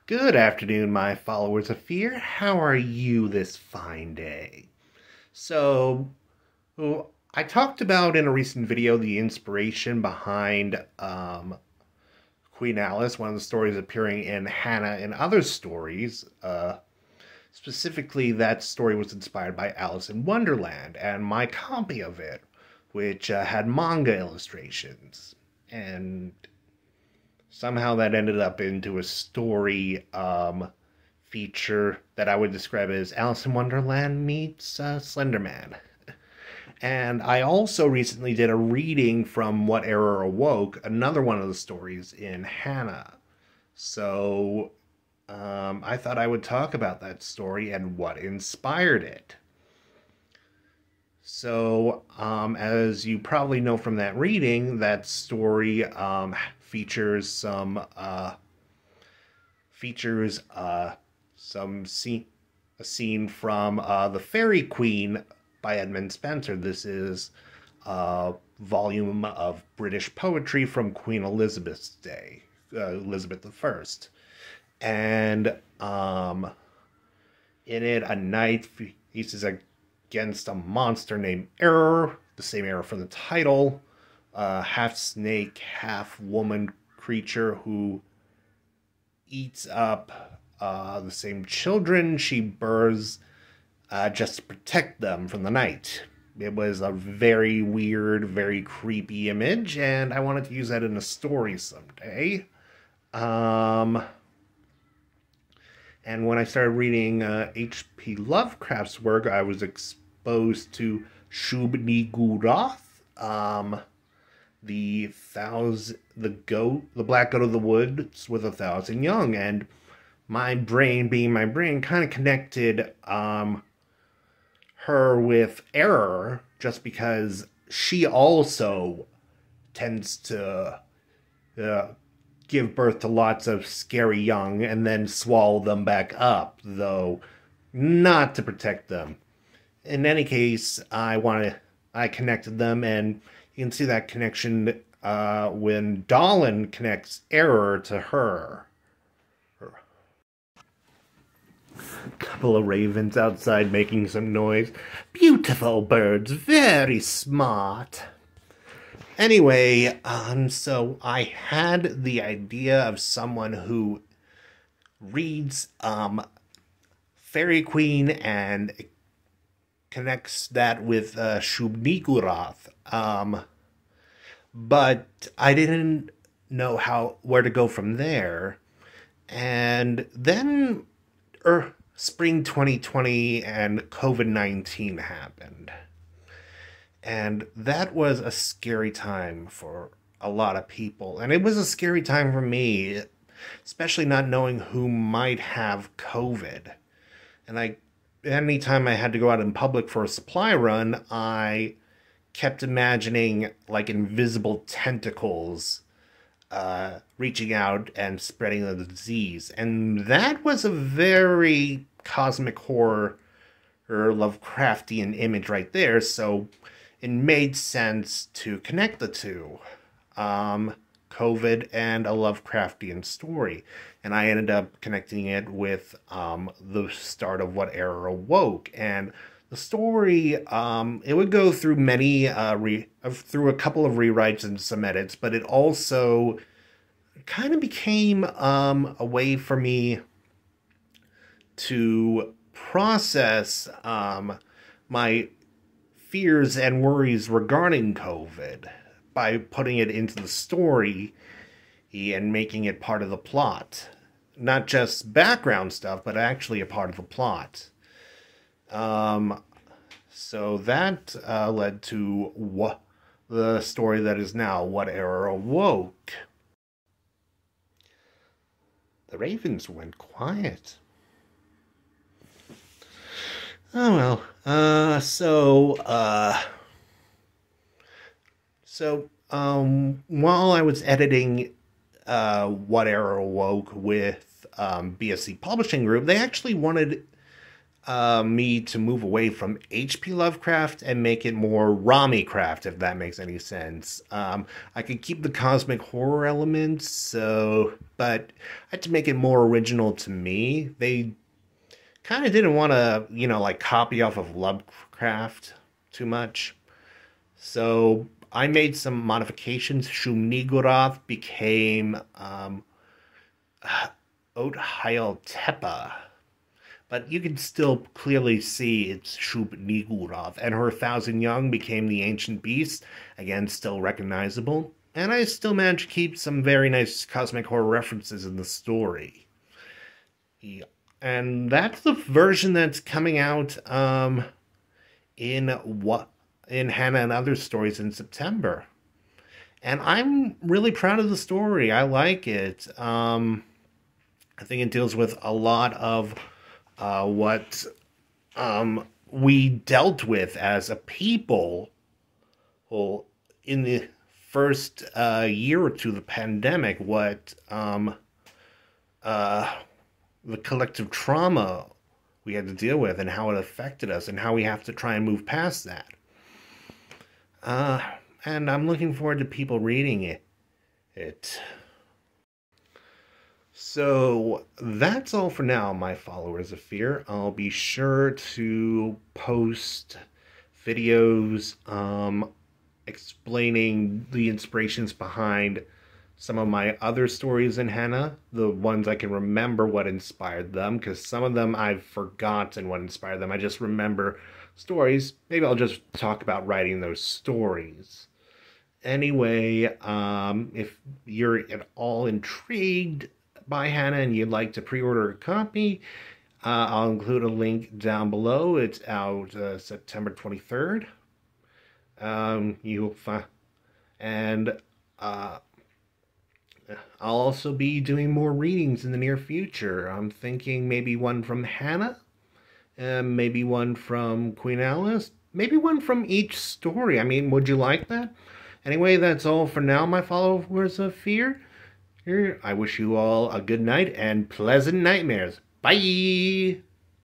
Good afternoon, my followers of fear. How are you this fine day? So, I talked about in a recent video the inspiration behind Queen Alice, one of the stories appearing in Hannah and other stories. Specifically, that story was inspired by Alice in Wonderland and my copy of it, which had manga illustrations. And somehow that ended up into a story feature that I would describe as Alice in Wonderland meets Slender Man. And I also recently did a reading from What Errour Awoke, another one of the stories in Hannah. So I thought I would talk about that story and what inspired it. So, as you probably know from that reading, that story features some a scene from The Fairy Queen by Edmund Spenser. This is a volume of British poetry from Queen Elizabeth's day, Elizabeth I. And in it, a knight faces against a monster named Errour, the same Errour from the title, half snake, half woman creature who eats up the same children she births just to protect them from the night. It was a very weird, very creepy image, and I wanted to use that in a story someday. And when I started reading H.P. Lovecraft's work, I was exposed to Shub-Niggurath, the black goat of the woods with 1,000 young, and my brain, being my brain, kind of connected her with Errour, just because she also tends to give birth to lots of scary young and then swallow them back up, though not to protect them. In any case, I connected them, and you can see that connection when Dolan connects Errour to her. Couple of ravens outside making some noise. Beautiful birds, very smart. Anyway, so I had the idea of someone who reads Fairy Queen and connects that with Shub-Niggurath. But I didn't know where to go from there. And then spring 2020 and COVID-19 happened. And that was a scary time for a lot of people. And it was a scary time for me, especially not knowing who might have COVID. And anytime I had to go out in public for a supply run, I kept imagining like invisible tentacles reaching out and spreading the disease. And that was a very cosmic horror or Lovecraftian image right there, so it made sense to connect the two, COVID and a Lovecraftian story. And I ended up connecting it with the start of What Errour Awoke. And the story, it would go through through a couple of rewrites and some edits, but it also kind of became a way for me to process my fears and worries regarding COVID by putting it into the story and making it part of the plot. Not just background stuff, but actually a part of the plot. So that led to the story that is now What Errour Awoke. The ravens went quiet. Oh well. While I was editing What Errour Awoke with BSC Publishing Group, they actually wanted me to move away from H.P. Lovecraft and make it more Ramicraft, if that makes any sense. I could keep the cosmic horror elements, but I had to make it more original to me. They kind of didn't want to, like copy off of Lovecraft too much. So I made some modifications. Shub-Niggurath became Othayaltepa. But you can still clearly see it's Shub-Niggurath. And her Thousand Young became the Ancient Beast. Again, still recognizable. And I still managed to keep some very nice cosmic horror references in the story. Yeah. And that's the version that's coming out in Hannah and Other Stories in September. And I'm really proud of the story. I like it. I think it deals with a lot of what we dealt with as a people in the first year or two of the pandemic, what the collective trauma we had to deal with and how it affected us and how we have to try and move past that. And I'm looking forward to people reading it. So that's all for now, my followers of fear. I'll be sure to post videos explaining the inspirations behind some of my other stories in Hannah, the ones I can remember what inspired them, because some of them I've forgotten what inspired them. I just remember stories. Maybe I'll just talk about writing those stories. Anyway, if you're at all intrigued by Hannah and you'd like to pre-order a copy, I'll include a link down below. It's out September 23rd. You'll find, and I'll also be doing more readings in the near future. I'm thinking maybe one from Hannah, maybe one from Queen Alice, maybe one from each story. I mean, would you like that? Anyway, that's all for now, my followers of fear. I wish you all a good night and pleasant nightmares. Bye!